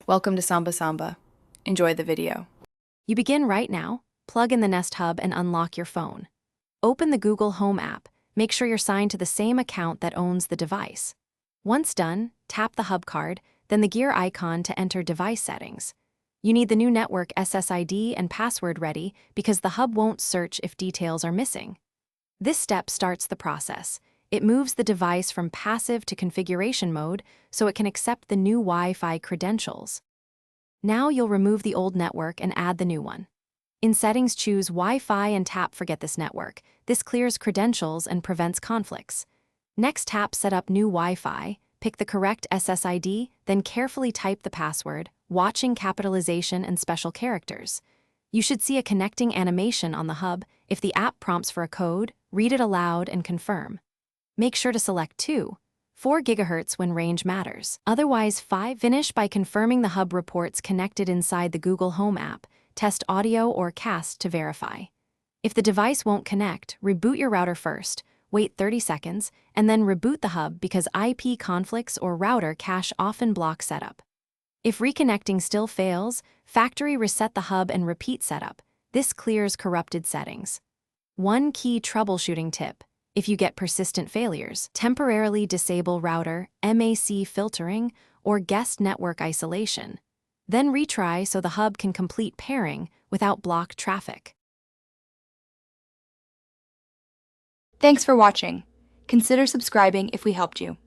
Welcome to Samba Samba. Enjoy the video. You begin right now, plug in the Nest Hub and unlock your phone. Open the Google Home app, make sure you're signed to the same account that owns the device. Once done, tap the hub card, then the gear icon to enter device settings. You need the new network SSID and password ready because the hub won't search if details are missing. This step starts the process. It moves the device from passive to configuration mode so it can accept the new Wi-Fi credentials. Now you'll remove the old network and add the new one. In Settings, choose Wi-Fi and tap Forget this network. This clears credentials and prevents conflicts. Next, tap Set up new Wi-Fi, pick the correct SSID, then carefully type the password, watching capitalization and special characters. You should see a connecting animation on the hub. If the app prompts for a code, read it aloud and confirm. Make sure to select 4 GHz when range matters. Otherwise, 5. Finish by confirming the hub reports connected inside the Google Home app. Test audio or cast to verify. If the device won't connect, reboot your router first, wait 30 seconds, and then reboot the hub because IP conflicts or router cache often block setup. If reconnecting still fails, factory reset the hub and repeat setup. This clears corrupted settings. One key troubleshooting tip. If you get persistent failures, temporarily disable router, MAC filtering, or guest network isolation. Then retry so the hub can complete pairing without blocked traffic. Thanks for watching. Consider subscribing if we helped you.